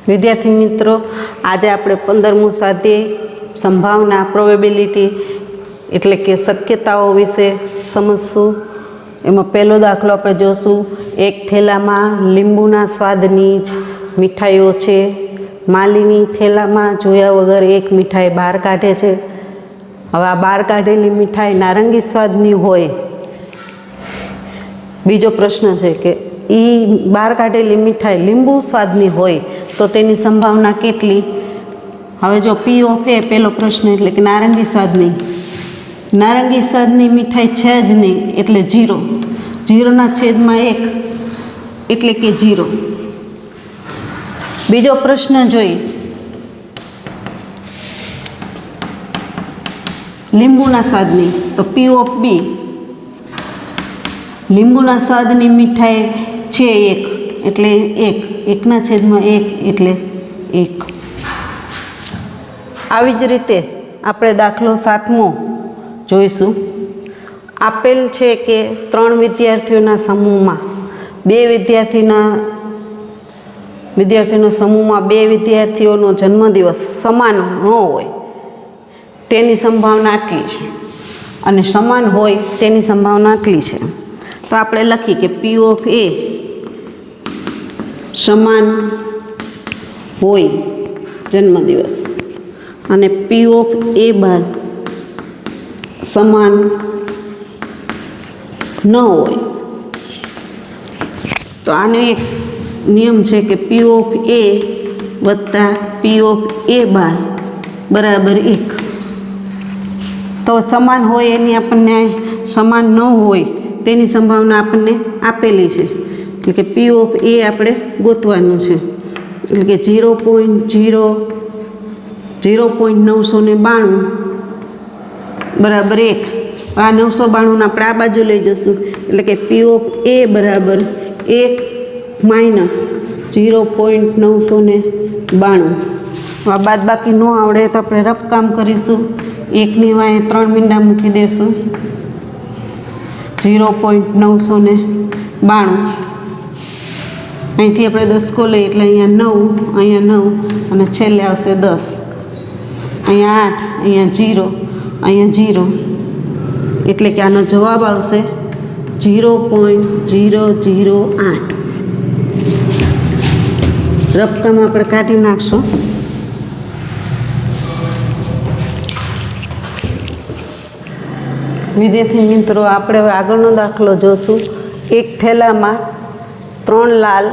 विद्यार्थी मित्रों, आज આપણે 15મું સ્વાધ્યાય સંભાવના પ્રોબેબિલિટી એટલે કે શક્યતાઓ વિશે સમજશું। એમાં પહેલો દાખલો આપણે જોશું। એક થેલામાં લીંબુના સ્વાદની જ મીઠાઈઓ છે। માલિની થેલામાં જોયા વગર એક મીઠાઈ બહાર કાઢે છે। હવે આ બહાર કાઢેલી મીઠાઈ નારંગી સ્વાદની હોય। બીજો પ્રશ્ન છે કે બહાર કાઢેલી મીઠાઈ લીંબુ સ્વાદની હોય તો તેની સંભાવના કેટલી। હવે જો પી ઓફ એ પહેલો પ્રશ્ન એટલે કે નારંગી સ્વાદની મીઠાઈ છે જ નહીં એટલે 0। 0ના છેદમાં 1 એટલે કે 0। બીજો પ્રશ્ન જોઈએ લીંબુના સ્વાદની તો પી ઓફ બી લીંબુના સ્વાદની મીઠાઈ છે 1 એટલે 1 1ના છેદમાં 1 એટલે 1। આવી જ રીતે આપણે દાખલો 7મો જોઈશું। આપેલ છે કે 3 વિદ્યાર્થીઓના સમૂહમાં સમૂહમાં 2 વિદ્યાર્થીઓનો જન્મદિવસ સમાન ન હોય તેની સંભાવના આટલી છે અને સમાન હોય તેની સંભાવના આટલી છે। તો આપણે લખી કે પી ઓફ એ સમાન હોય જન્મદિવસ અને પી ઓફ એ બાર સમાન ન હોય। તો આનો એક નિયમ છે કે પી ઓફ એ વત્તા પી ઓફ એ બાર બરાબર 1। તો સમાન હોય એની આપણને સમાન ન હોય તેની સંભાવના આપણને આપેલી છે એટલે કે પી ઓફ એ આપણે ગોતવાનું છે એટલે કે 0.992 બરાબર 1। આ 992 આપણે આ બાજુ લઈ જશું એટલે કે પી ઓફ એ બરાબર 1 માઇનસ 0.992। આ બાદ બાકી ન આવડે તો આપણે રફ કામ કરીશું। 1ની વાંહે 3 મીંડા મૂકી દઈશું 0.992। અહીંથી આપણે 10 કો લઈએ એટલે અહીંયા 9 અને છેલ્લે આવશે 10। અહીંયા 8 અહીંયા 0 એટલે કે આનો જવાબ આવશે 0.008। રકમ આપણે કાઢી નાખશું। વિદ્યાર્થી મિત્રો, આપણે હવે આગળનો દાખલો જોશું। એક થેલામાં 3 લાલ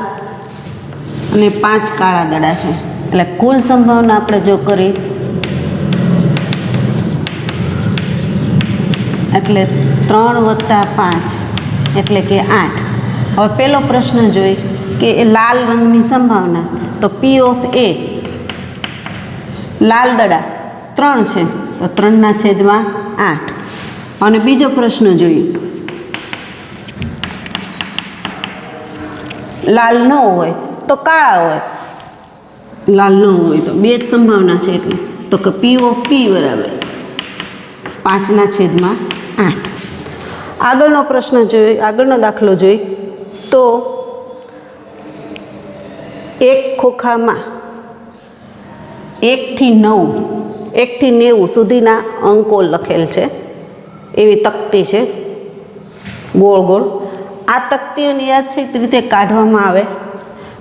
અને 5 કાળા દડા છે એટલે કુલ સંભાવના આપણે જો કરી એટલે 3 વત્તા 5 એટલે કે 8। હવે પહેલો પ્રશ્ન જોઈ કે લાલ રંગની સંભાવના તો પી ઓફ એ લાલ દડા 3 છે તો 3ના છેદમાં 8। અને બીજો પ્રશ્ન જોઈએ લાલ ન હોય તો કાળા હોય। લાલ ન હોય તો 2 જ સંભાવના છે એટલે તો કે પી ઓફ પી બરાબર 5ના છેદમાં 8। આગળનો દાખલો જોઈ તો એક ખોખામાં 1 થી 90 સુધીના અંકો લખેલ છે એવી તકતી છે ગોળ ગોળ। આ તકતીઓને યાદશીત રીતે કાઢવામાં આવે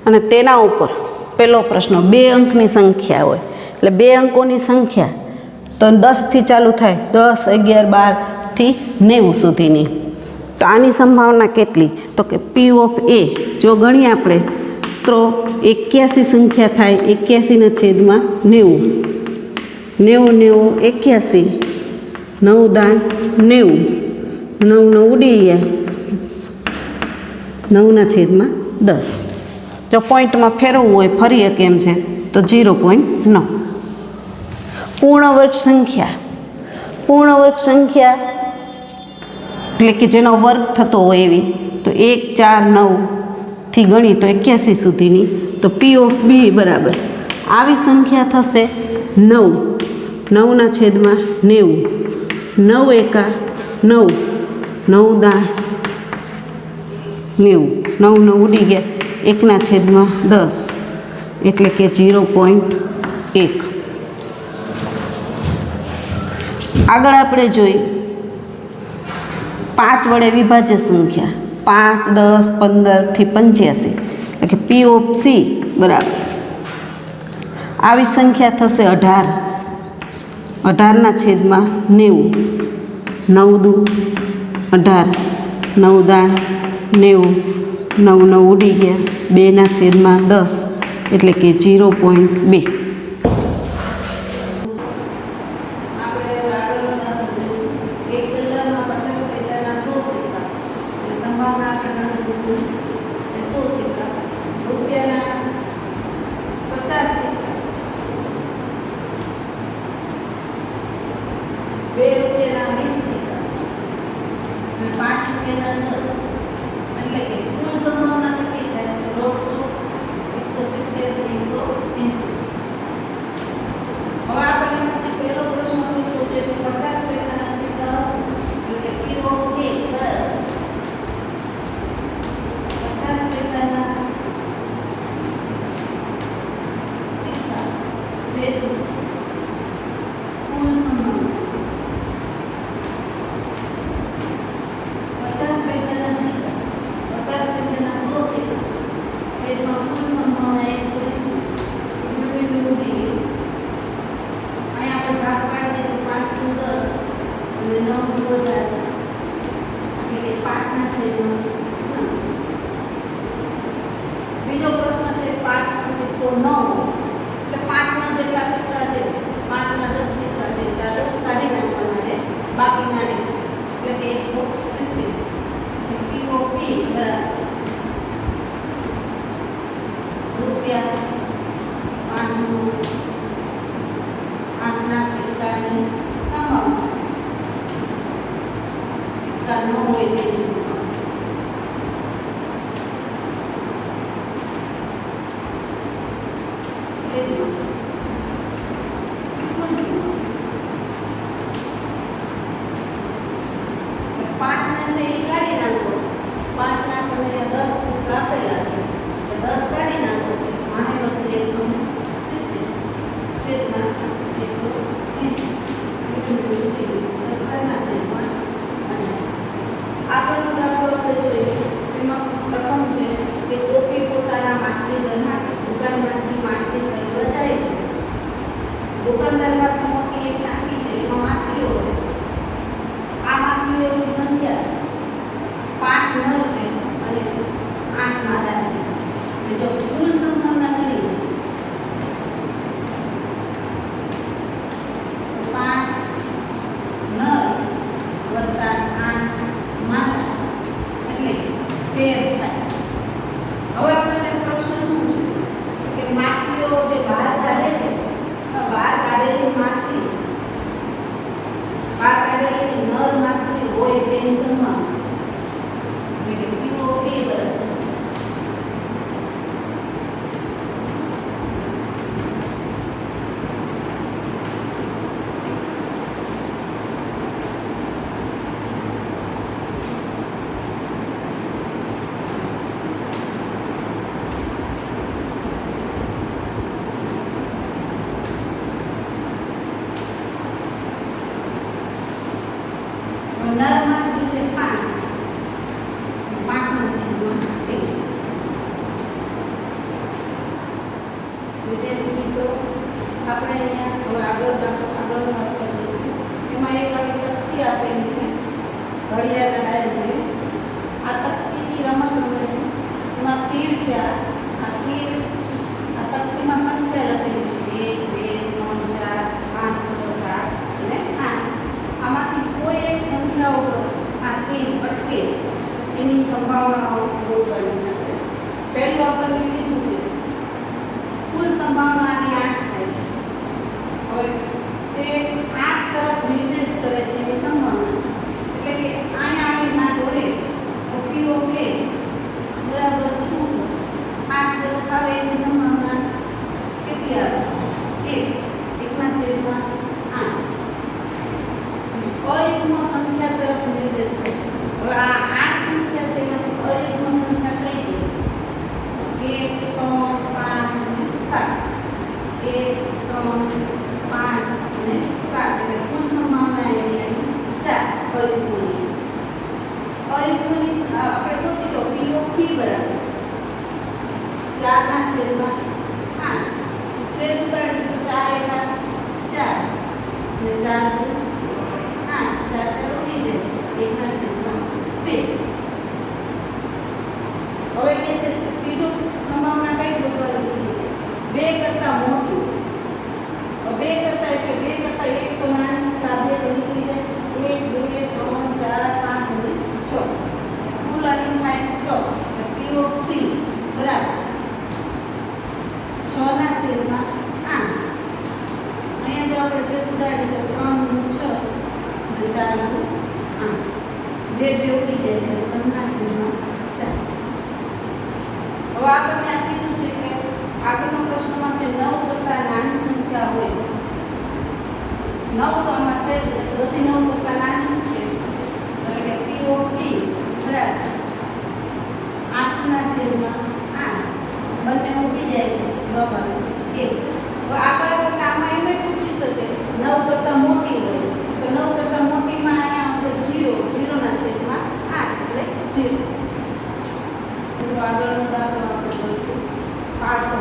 અને તેના ઉપર પહેલો પ્રશ્ન 2 અંકની સંખ્યા હોય એટલે 2 અંકોની સંખ્યા તો 10થી ચાલુ થાય 10 11 12 થી 90 સુધીની। તો આની સંભાવના કેટલી તો કે પી ઓફ એ જો ગણીએ આપણે તો 81 સંખ્યા થાય 81ના છેદમાં 90 90 81 9 દાન 90 9 ઉડી ગયા 9ના છેદમાં 10। જો પોઈન્ટમાં ફેરવવું હોય ફરી કેમ છે તો 0.9। પૂર્ણ વર્ગ સંખ્યા એટલે કે જેનો વર્ગ થતો હોય એવી તો 1 4 9 થી ગણી તો 81 સુધીની તો પી ઓફ બી બરાબર આવી સંખ્યા થશે 9 9ના છેદમાં 90 9 એકા 9 9 દા 90 9 ઉડી ગયા 1ના છેદમાં 10 એટલે કે 0.1. આગળ આપણે જોઈએ 5 વડે વિભાજ્ય સંખ્યા 5, 10, 15 થી 85 એટલે કે P of C બરાબર આવી સંખ્યા થશે 18. 18 છેદમાં 90. 9 દુ 18, 9 દાણ 90, 9 9 ઉડી ગયા, 2 છેદમાં 10 એટલે કે 0.2. બીજો પ્રશ્ન છે 5 નો સિક્કો 9 એટલે 5 ના જેટલા સિક્કા છે 5 ના 10 સિક્કા છે એટલે 10 કાઢી નાખવાના છે બાકીના ને એટલે કે 170 POP બરાબર રૂપિયા 5 નો 5 ના સિક્કાની સંભાવના સિક્કા ન હોય તેની દુકાનદાર પાસે મોટી એક ટાંકી છે એમાં માછલીઓ હોય આ માછલીઓની સંખ્યા 5 નર છે અને 8 માદા છે એટલે જો કુલ સંભાવના કરીએ 5 નર વત્તા 8 માદા એટલે 13 થાય. હવે આપણને પ્રશ્ન શું છે કે માછલીઓ જે બહાર કાઢે છે બહાર કાઢેલી માછલી બહાર કાઢેલી નર માછલી હોય તેની સંભાવના એટલે કે POP બરાબર નર માછલી છે 5 ના છેદમાં 1. વિદ્યાર્થી મિત્રો આપણે અહીંયા હવે આગળ જોઈશું એમાં એક આવી તકતી આપેલી છે ઘડિયાળ ડાયલ છે આ તકતીની રમત રમે છે એમાં તીર છે આ તીર આ તકતીમાં સંખ્યા લખેલી છે 1 2 3 4 5 6 7 અને 8 આમાંથી કોઈ એક સંખ્યા ઉપર આ તીર અટકે એની સંભાવનાઓ ગોતવાની છે. પહેલું આપણને કીધું છે કુલ સંભાવના આની 8 થાય. હવે તે 8 તરફ નિર્દેશ કરે તેની સંભાવના એટલે કે અહીંયા આવી ના દોરે તો POP બરાબર શું થશે 8 તરફ આવે એની સંભાવના કેટલી આવે 1 1/8 અયુગ્મ સંખ્યા તરફ નિર્દેશ કરે છે. હવે આ 8 સંખ્યા છે એમાંથી અયુગ્મ સંખ્યા કઈ છે 1 3 5 અને 7 અયુગ્મની આપણે ગોતી તો પી ઓફ પી બરાબર 4/8 છેદ ઉતારી તો 4 એકા 4 અને 4 દુ 8 4 4 ઉડી જાય 1/2. હવે કે છે બીજો સંભાવના કઈ ગોતવાની છે 2 કરતા મોટી 2 કરતા એટલે 2 કરતા 1 તો નાની તો 2 તો નીકળી જાય 1 2 3 4 5 અને 6 કુલ આની થાય 6 પી ઓફ સી બરાબર 6/8 અહીંયા જો આપણે છેદ ઉડાડી તો 3 નું 6 અને 4 નું 8 બે ઉડી જાય તો 3/4. હવે આપણને આ કીધું છે કે આગળનો પ્રશ્નમાં છે 9 કરતા નાની સંખ્યા હોય 9 તો આમાં છે જ બધી 9 કરતા નાની છે એટલે કે પી ઓફ પી બરાબર 8/8 બંને ઉડી જાય છે જવાબ આવે 1. હવે આગળ આપણને આમાં એમ પૂછી શકે 9 કરતા મોટી હોય તો 9 કરતા મોટીમાં અહીંયા આવશે 0 0/8 એટલે 0. આગળનો દાખલો આપણે જોઈશું 65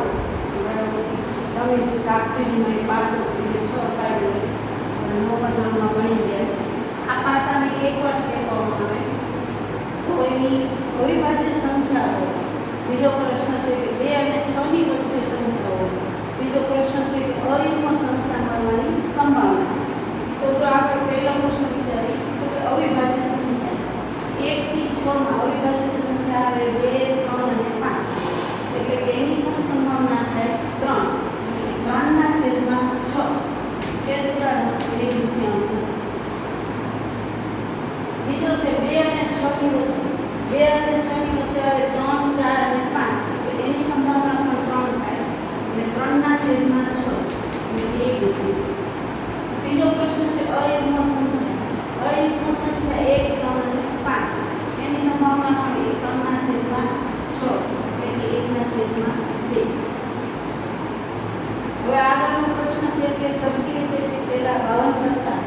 તમે જે સાક્ષીની પાસો એટલે 6 સાઈડ હોય અને નવમા ધોરણમાં ભણી ગયા છે આ પાસાને એકવાર કહેવામાં આવે તો એની અવિભાજ્ય સંખ્યા હોય. બીજો પ્રશ્ન છે કે 2 અને 6 ની વચ્ચે સંખ્યા હોય. ત્રીજો પ્રશ્ન છે કે અયુગ્મ સંખ્યા મળવાની સંભાવના. તો જો આપણે પહેલો પ્રશ્ન વિચારીએ તો કે અવિભાજ્ય સંખ્યા 1 થી 6 માં અવિભાજ્ય સંખ્યા આવે 2 3 અને 5 એટલે કે એની પણ સંભાવના થાય 3 એટલે 3/6 છેદ ઉડાડો 1/3. બીજો છે 2 અને 6 ની વચ્ચે 2 અને 6 ની વચ્ચે આવે 3 4 અને 5 એટલે એની સંભાવના પણ 3 થાય એટલે 3/6 એટલે 1/3. ત્રીજો પ્રશ્ન છે અયુગ્મ સંખ્યા 1 3 અને 5 એની સંભાવના પણ 3/6 એટલે કે 1/2. હવે આગળનો પ્રશ્ન છે કે સરખી રીતે જે પહેલા 52 પત્તા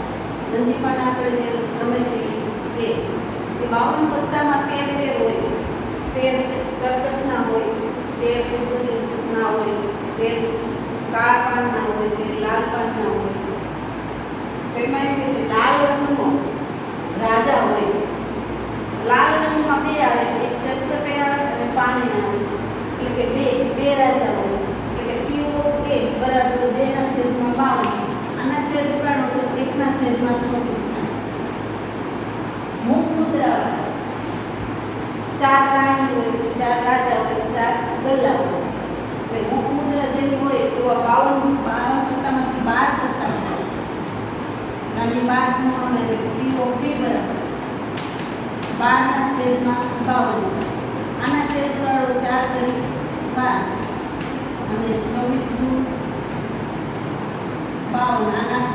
રંજીપાના આપણે જે રમે છે એ 52 પત્તામાં 13 હોય 13 ચરકટના હોય 13 કુદરતીના હોય 13 કાળા પાનના હોય 13 લાલ પાનના હોય. એમાં એમ કે છે લાલ રંગનો રાજા હોય. લાલ રંગમાં 2 આવે એક ચરકટે આવે અને પાને આવે એટલે કે બે રાજા હોય એટલે કે પી ઓફ એ બરાબર 2/52 આના છેદ ઉડાડો તો 1/26 મુખ મુદ્રા 4 રાણી હોય 4 રાજા હોય 4 ગલ્લા હોય એટલે મુખ મુદ્રા જેની હોય તો 52 પત્તામાંથી 12 પત્તા અને 12 નો એટલે પી ઓફ બી બરાબર 12/52 આના છેદ ઉડાડો 4 તરીકે 12 અને 26 નું 52 આના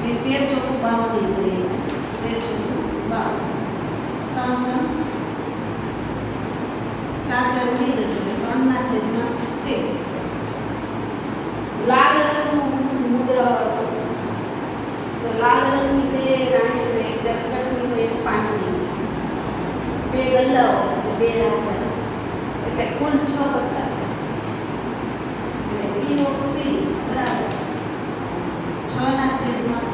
એ 13 ચોખ્ખું 52 કરીએ 13 ચોખ્ખું 52 3 4 ઉડી જશે 3/13. લાલ રંગનું મુદ્રા તો લાલ રંગની 2 રાણી હોય એક ચરકટની હોય એક પાનની 2 ગલ્લા હોય 2 રાજા એટલે કુલ 6 પત્તા એટલે પી ઓફ સી બરાબર 6/52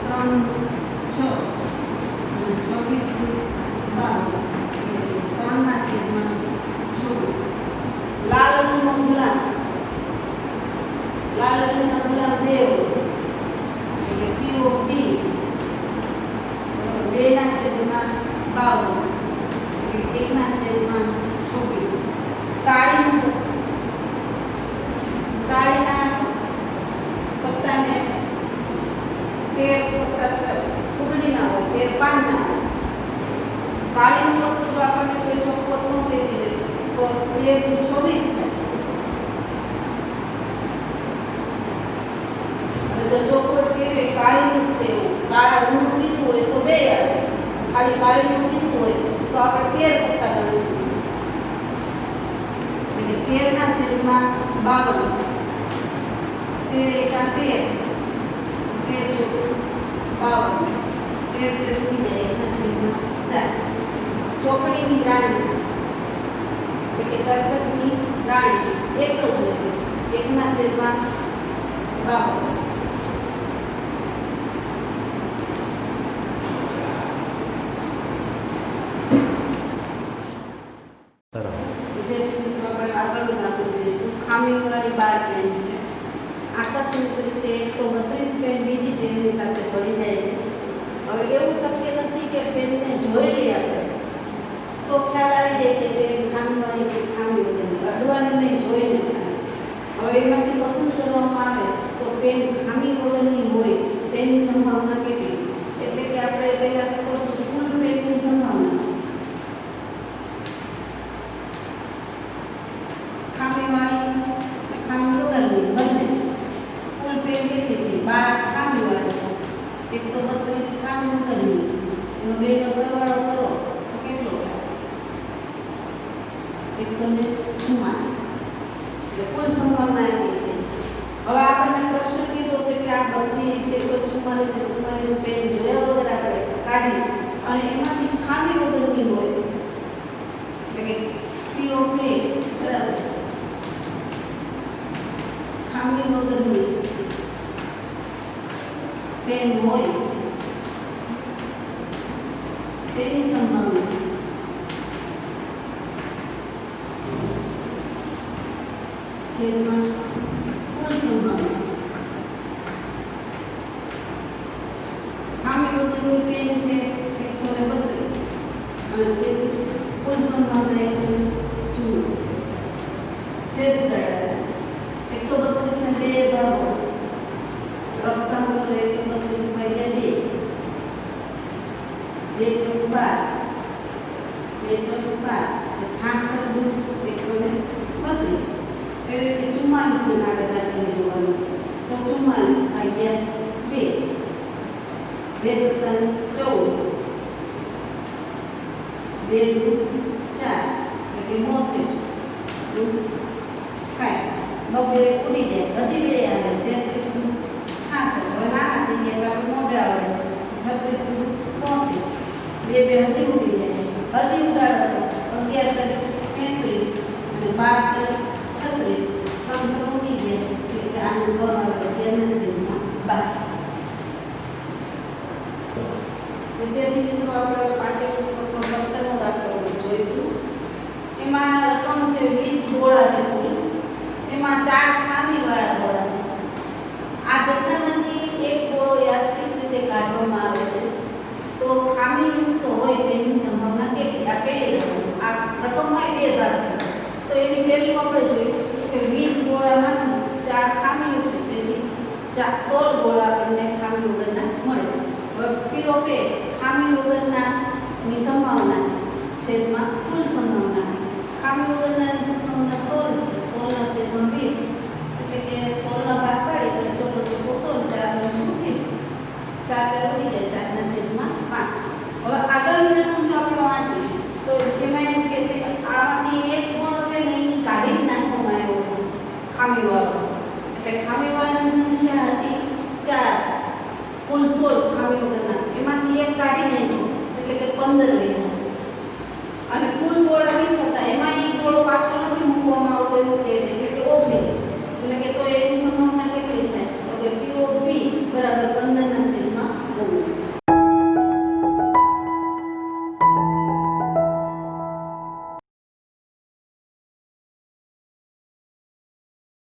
3 6 અને 26 એટલે 3/24. લાલ રંગનો ગુલાબ લાલ રંગના ગુલાબ 2 હોય એટલે પી ઓફ ડી 2/52 એટલે 1/26. કાળીના પત્તાને 13 પત્તા કુદડીના હોય 13 પાનના હોય. કાળીનું પત્તું જો આપણને કોઈ ચોખવટ ન કરી તો 13 × 26 થાય. જો ચોખવટ કેવી કાળીનું તે કાળા રંગનું કીધું હોય તો 2 આવે ખાલી કાળીનું કીધું હોય તો આપણે 13 પત્તા ગણીશું એટલે 13/52 13 × 13 13 × 52 ઉડી જાય 1/4. ચોકડીની રાણી એટલે કે ચરકટની રાણી એક જ હોય 1/52. ખામીવાળી 12 પેન છે. આકસ્મિક રીતે 132 પેન બીજી છે એની સાથે પડી જાય છે. હવે એવું શક્ય નથી કે પેનને જોઈ લઈએ આપણે તો ખ્યાલ આવી જાય કે પેન ખામીવાળી છે ખામી વગરની. અડવાનું નહીં, જોઈને હવે એમાંથી પસંદ કરવામાં આવે તો પેન ખામી વગરની હોય તેની સંભાવના કેટલી, એટલે કે આપણે પહેલાં કરશું ફૂલ પેનની સંભાવના. ખામીવાળી ખામી વગરની બંને કુલ પેન કેટલી થઈ? 12 ખામીવાળી 132 ખામી વગરની. એનો બેનો સરવાળો કરો તો કેટલો થાય? 144. એટલે કુલ સંભાવના એટલી થઈ. હવે આપણને પ્રશ્ન કીધો છે કે આ બધી 144 પેન જોયા વગર આપણે કાઢી અને એમાંથી ખામી વગરની હોય એટલે કે પીઓપી બરાબર ખામી વગરની પેન હોય તેની સંભાવના છેદમાં કુલ સંભાવના. ખામી વગરની પેન છે 132 અને છેદ કુલ સંભાવના 144. છેદ 132 ને 2 ભાગો રકમ કરો 132 ભાગ્યા 2 2 ચોક 12 2 ચોક 12 66 132. એવી રીતે 44 નો ભાગાકાર કરી જોવાનું. તો 44 ભાગ્યા 2 2 સત્તા 14 2 4 એટલે કે 72 5 બબે ઉડી જાય. હજી 2 આવે 33 નું 66. હવે નાના થઈ ગયા એટલે આપણે મોઢે આવે 36 નું 73 2 હજી ઉડી જાય. હજી ઉડાડો તો 11 તરીકે 33 અને 12 તરીકે 36 ત્રણ ઉડી ગયા એટલે કે આનો જવાબ આવે 11/12. વિદ્યાર્થી મિત્રો આપણે પાઠ્યપુસ્તકનો 17મો દાખલો જોઈશું. એમાં રકમ છે 20 ગોળા છે કુલ. એમાં 4 ખામીવાળા ગોળા છે. આ જથ્થામાંથી એક ગોળો યાદચ્છિક રીતે કાઢવામાં આવે છે તો ખામીયુક્ત હોય તેની સંભાવના કેટલી? આ પહેલી રકમ. આ રકમમાં 2 ભાગ છે તો એની પહેલું આપણે જોયું કે 20 ગોળામાંથી 4 ખામીયુક્ત છે તેથી 16 ગોળા આપણને ખામી વગરના મળે. હવે પીઓપે ખામી વગરનાની સંભાવના છેદમાં કુલ સંભાવના. ખામી વગરનાની સંભાવના 16 છે. 16 છેદમાં 20 એટલે કે 16 ના ભાગ પાડી તો 16 4 ઉડી જાય 4 ના છેદમાં 5. હવે આગળની રકમ જો આપણે વાંચીએ તો એમાં એમ કહે છે કે આમાંથી એક ગોળો છે ને એ કાઢી નાખવામાં આવ્યો છે ખામીવાળો. એટલે ખામીવાળાની સંખ્યા હતી 4 કુલ 16 ખામી વગરના. એમાંથી એક કાઢી નાખ્યો એટલે કે 15 રહી જાય અને કુલ ગોળા 20 હતા. એમાં એક ગોળો પાછો નથી મૂકવામાં આવતો એવું કહે છે એટલે કે 19. એટલે કે તો એની સંભાવના કેટલી થાય? તો કે POP બરાબર